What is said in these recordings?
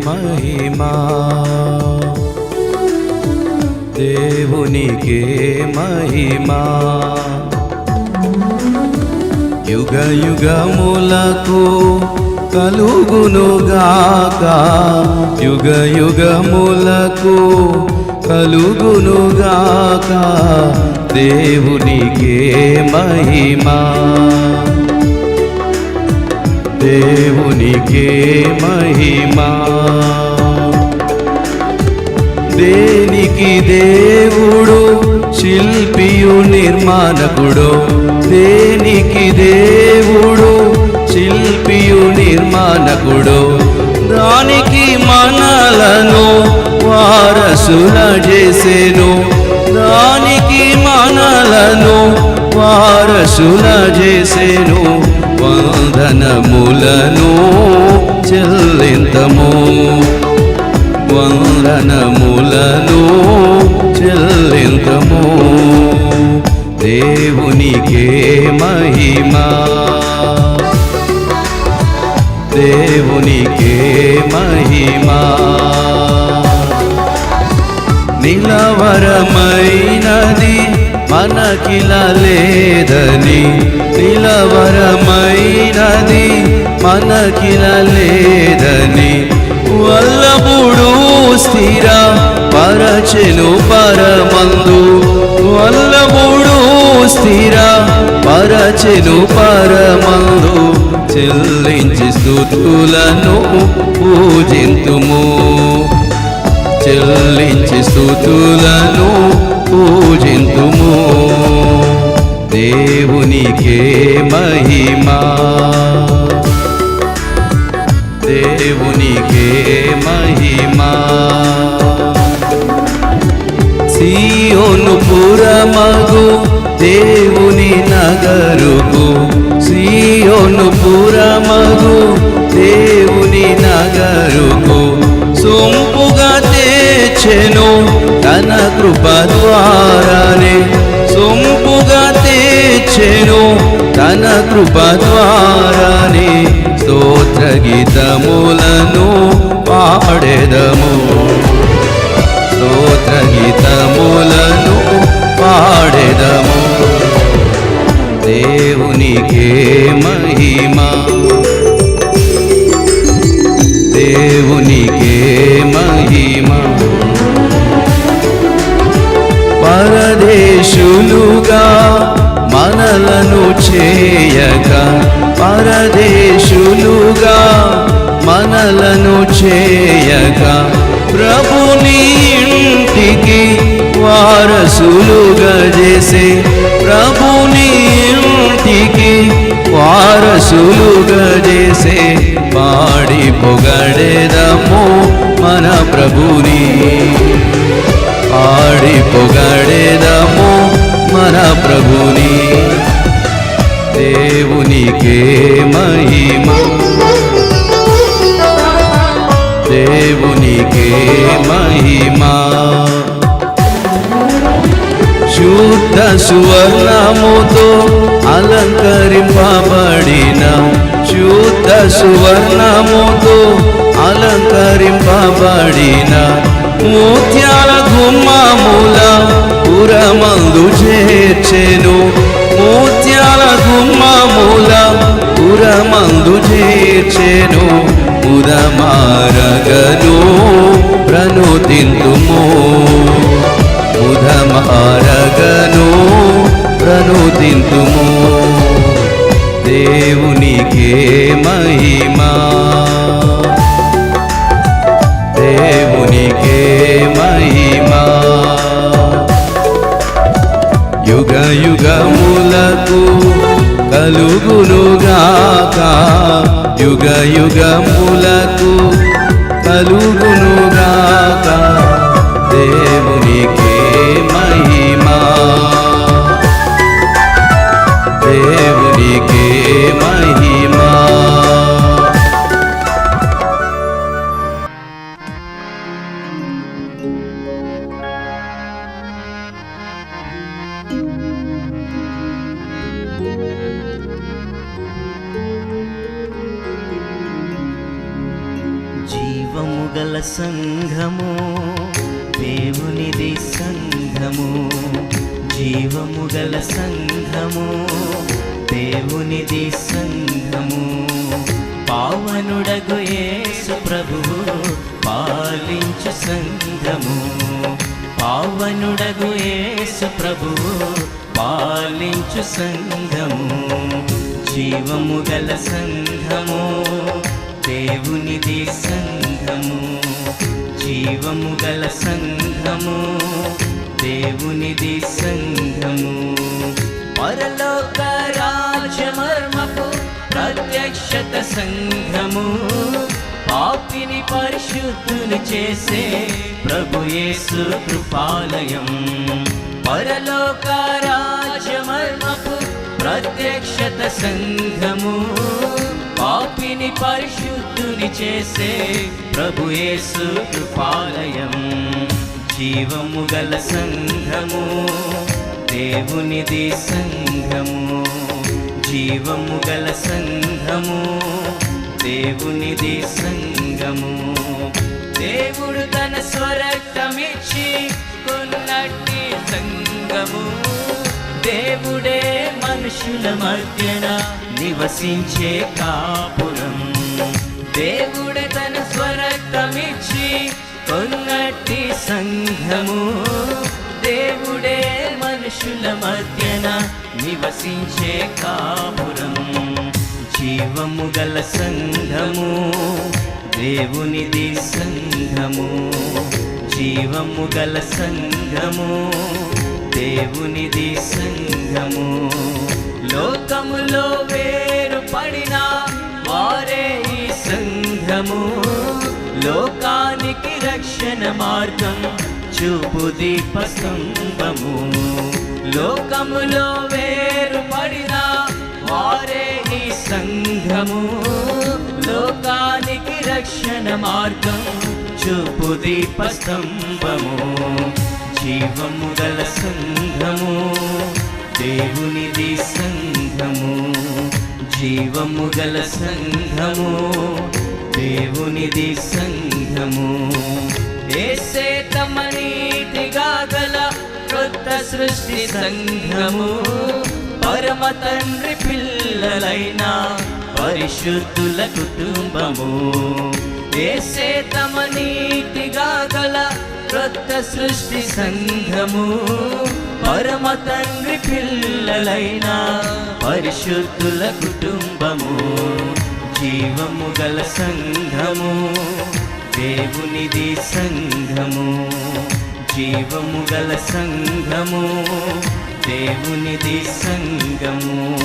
మహిమా, దేవునికే మహిమా. యుగ యుగములకు కలుగునుగాక, యుగ యుగములకు కలుగునుగాక, దేవునికే మహిమా, దేవునికే మహిమా. దేనికి దేవుడు శిల్పియు నిర్మాణకుడు, దేనికి దేవుడు శిల్పియు నిర్మాణకుడు, దానికి మనలను వారసుల చేసెను, దానికి మనలను వారసుల చేసెను. వందనములను చెల్లింతము, వందనములను చెల్లింతము. దేవునికే మహిమా, దేవునికే మహిమా. నిలవరమైనది మనకిలా లేదని, నిలవరమైనది మనకిలా లేదని, వల్లభుడు స్థిర పరచెను పరమందు, వల్లభుడు స్థిర పరచెను పరమందు. చెల్లించి స్తుతులను పూజింతుము, చెల్లించి స్తుతులను పూజింతుము. దేవునికే మహిమా, దేవునికే మహిమా. సియోను పురమగు దేవుని నగరుకు, సియోను పురమగు దేవుని నగరుకు, సొంపుగా తెచ్చెను తన కృప ద్వారానే, సొంపుగా తెచ్చెను తన కృప ద్వారానే. స్తోత్ర గీతములను పాడెదము, స్తోత్ర గీతములను పాడెదము. దేవునికే మహిమా, దేవునికే మహిమా. పరదేశులుగా మనలను చేయక, పరదేశులుగా మనలను చేయక, ప్రభుని ఇంటికి వారసులుగా చేసే, ప్రభుని ఇంటికి వారసులుగా చేసే. పాడి పొగడెదము మన ప్రభుని, పాడి పొగడెదము మన ప్రభుని. దేవునికే మహిమా, దేవునికే మహిమా. శుద్ధ సువర్ణముతో అలంకరింపబడిన, శుద్ధ సువర్ణముతో అలంకరింపబడిన, ముత్యాల గుమ్మముల పురమందు చేర్చెను, ముత్యాల గుమ్మముల పురమందు చేర్చెను. ఉదమారగను ప్రణుతింతుము, ఉదమారగను ప్రణుతింతుము. దేవునికే మహిమా, దేవునికే మహిమా. యుగ యుగములకు కలుగునుగాక, యుగ యుగములకు కలుగునుగాక. దేవునికే మహిమా, దేవునికే మహిమా. గల సంఘము, దేవునిది సంఘము. జీవము గల సంఘము, దేవునిది సంఘము. పావనుడగు యేసు ప్రభువు పాలించు సంఘము. పావనుడగు యేసు ప్రభువు పాలించు సంఘము. జీవము గల సంఘము, దేవునిది సంఘము. జీవము గల సంఘము, దేవునిది సంఘము. పరలోక రాజ్యమర్మపు ప్రత్యక్షత సంఘము. పాపిని పరిశుద్ధుని చేసే ప్రభు యేసు కృపాలయం. పరలోక రాజ్యమర్మపు ప్రత్యక్షత సంఘము. పాపిని పరిశుద్ధుని చేసే ప్రభు యేసు కృపాలయం. జీవము గల సంఘము, దేవునిది సంఘము. జీవము గల సంఘము, దేవునిది సంఘము. దేవుడు తన స్వరక్తమిచ్చి కొన్నట్టి సంఘము. దేవుడే మనుషుల మధ్యన నివసించే కాపురం. దేవుడే తన స్వరక్తమిచ్చి కొన్నట్టి సంఘము. దేవుడే మనుషుల మధ్యన నివసించే కాపురం. జీవము గల సంఘము, దేవునిది సంఘము. జీవము గల సంఘము, దేవునిది సంఘము. లోకములో వేరుపడిన వారే ఈ సంఘము. లోకానికి రక్షణ మార్గం చూపు దీపస్తంభము. లోకములో వేరుపడిన వారే ఈ సంఘము. లోకానికి రక్షణ మార్గం చూపు దీపస్తంభము. జీవము గల సంఘము, దేవునిది సంఘము. జీవము గల సంఘము, దేవునిది సంఘము. యేసే తమ నీతిగా గల కొత్త సృష్టి సంఘము. పరమ తండ్రి పిల్లలైన పరిశుద్ధుల కుటుంబము. యేసే తమ నీతిగా గల కొత్త సృష్టి సంఘము. పరమ తండ్రి పిల్లలైన పరిశుద్ధుల కుటుంబము. జీవము గల సంఘము, దేవునిది సంఘము. జీవము గల సంఘము, దేవునిది సంఘము.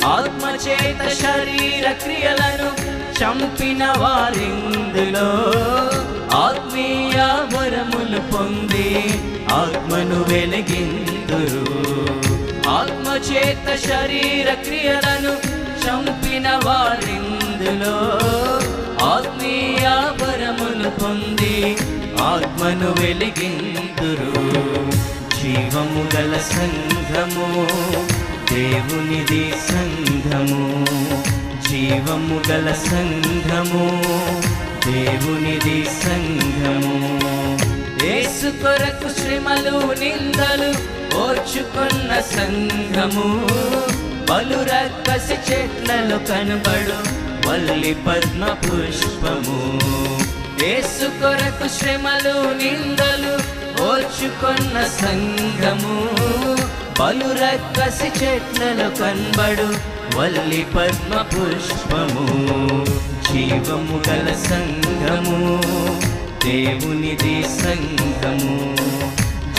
ఆత్మచేత శరీర క్రియలను చంపిన వారిందులో ఆత్మీయ వరములు పొంది ఆత్మను వెలిగిందురు. ఆత్మచేత శరీర క్రియలను చంపిన వారిందులో ఆత్మీయ వరములు పొంది ఆత్మను వెలిగిందురు. జీవము గల సంఘము, దేవునిది సంఘము. జీవము గల సంఘము, దేవునిది సంఘము. యేసు కొరకు శ్రమలు నిందలు ఓర్చుకున్న సంఘము. పలు రక్కసి చెట్లలో కనబడు వల్లి పద్మ పుష్పము. యేసు కొరకు శ్రమలు నిందలు ఓర్చుకున్న సంఘము. పలు రక్కసి చెట్లలో కనబడు వల్లి పద్మ పుష్పము. జీవము గల సంఘము, దేవునిది సంఘము.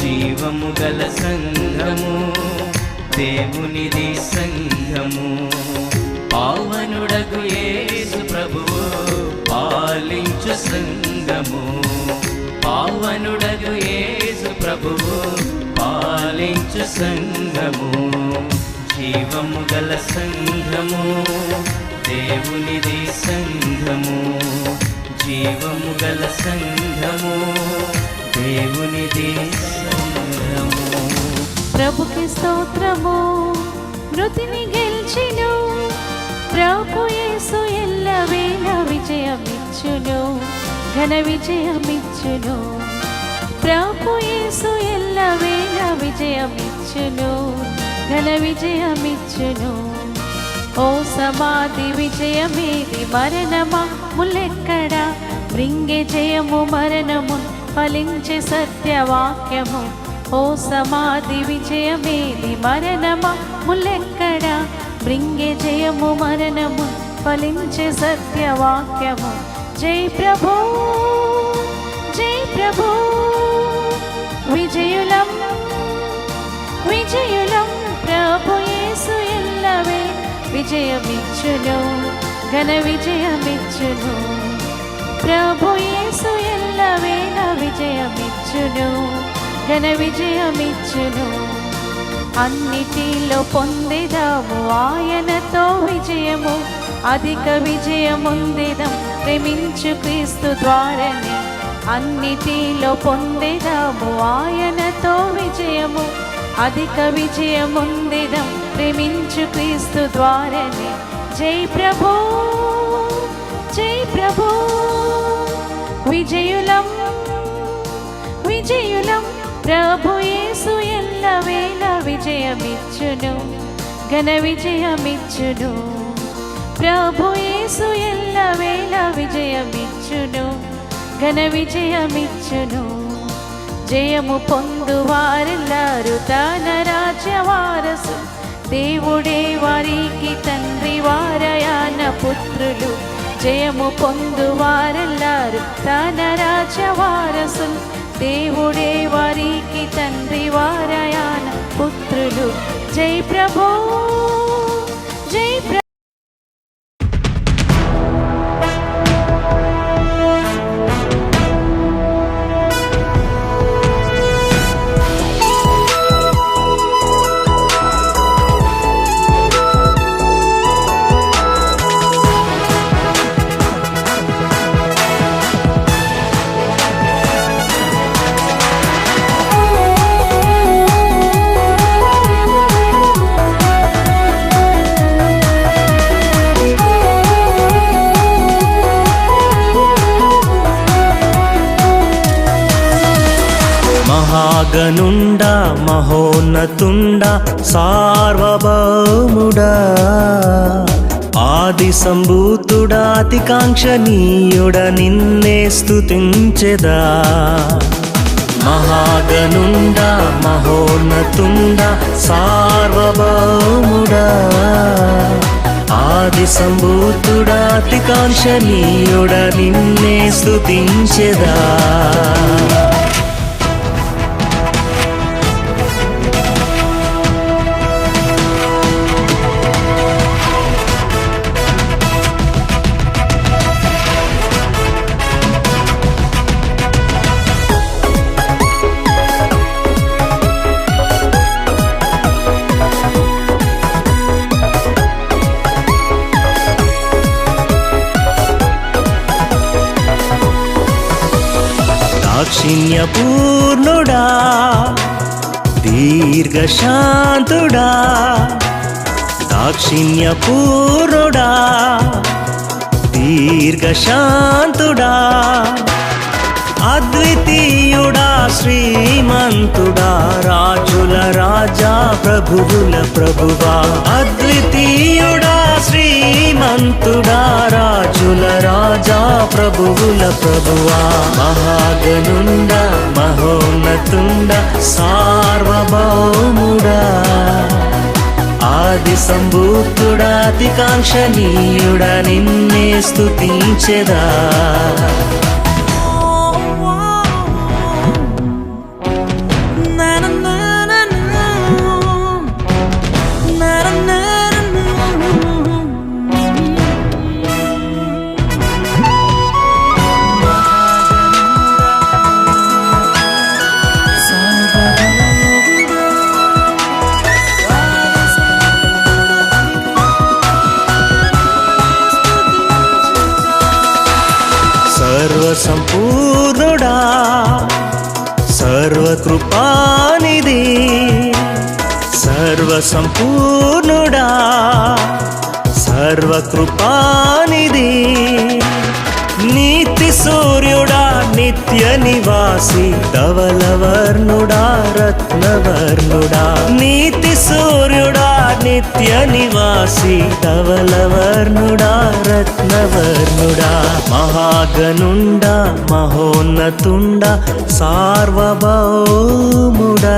జీవము గల సంఘము, దేవునిది సంఘము. పావనుడగు యేసు ప్రభువు పాలించు సంఘము. పావనుడగు యేసు ప్రభువు పాలించు సంఘము. జీవము గల సంఘము, దేవునిది సంఘము. జీవము గల సంఘము, దేవునిది సంఘము. ప్రభుకి స్తోత్రము. మృతిని గెలిచెను ప్రభు యేసు ఎల్లవేళ విజయమిచ్చును. ఘన విజయమిచ్చును. ప్రభు యేసు ఎల్లవేళ విజయమిచ్చును, ఘన విజయమిచ్చును. ఓ సమాధి విజయమేది, మరణమా ములెక్కడా? మృంగే జయము మరణము, ఫలించే సత్యవాక్యము. ఓ సమాధి విజయమేది, మరణమా ములెక్కడా? మృంగే జయము మరణము, ఫలించే సత్యవాక్యము. జై ప్రభు, జై ప్రభు, విజయులం విజయులం. ప్రభు యేసు ఎల్లవే విజయమిచ్చును, ఘన విజయమిచ్చును. ప్రభు యేసు ఎల్లవేళ విజయమిచ్చును, ఘన విజయమిచ్చును. అన్నిటిలో పొందేదాము ఆయనతో విజయము, అధిక విజయముందేదం ప్రేమించు క్రీస్తు ద్వారానే. అన్నిటిలో పొందేదాము ఆయనతో విజయము, అధిక విజయముందేదం ప్రేమించు క్రీస్తు ద్వారానే. జై ప్రభు, జై ప్రభు, విజయులం విజయులం. ప్రభు యేసు ఎల్లవేళ విజయమిచ్చును, ఘన విజయమిచ్చును. ప్రభు యేసు ఎల్లవేళ విజయమిచ్చును, ఘన విజయమిచ్చును. జయము పొందు వారెల్లారు తన రాజ్య వారసు, దేవుడే వారికి తండ్రి, వారయాన పుత్రులు. జయము పొందు వారెల్లారు తన రాజ్య వారసు, దేవుడే వారికి తండ్రి, వారయాన పుత్రులు. జై ప్రభు, జై ప్రభు. మహాగనుండా మహోన్నతుండా సార్వభౌముడా, ఆది సంభూతుడా అతికాంక్షణీయుడా, నిన్నే స్తుతించెదా. మహాగనుండా మహోన్నతుండా సార్వభౌముడా, ఆది సంభూతుడా అతికాంక్షణీయుడా, నిన్నే స్తుతించెదా. దాక్షిణ్యపూర్ణుడా దీర్ఘశాంతుడా, దాక్షిణ్యపూర్ణుడా దీర్ఘశాంతుడా, అద్వితీయుడా శ్రీమంతుడా, రాజుల రాజా ప్రభువుల ప్రభువా. అద్వితీయుడా శ్రీమంతుడా, రాజుల రాజా ప్రభువుల ప్రభువా. మహాగనుండా మహోన్నతుండా సార్వభౌముడా, ఆది సంభూతుడా అతికాంక్షణీయుడా, నిన్నే స్తుతించెదా. సర్వసంపూర్ణుడా సర్వకృపానిధి, సర్వసంపూర్ణుడా సర్వకృపానిధి, నీతి సూర్యుడా నిత్య నివాసి ధవలవర్ణుడా రత్నవర్ణుడా నీతి సూర్యుడా నిత్య నివాసి ధవలవర్ణుడా రత్నవర్ణుడా మహాగనుండా మహోన్నతుండా సార్వభౌముడా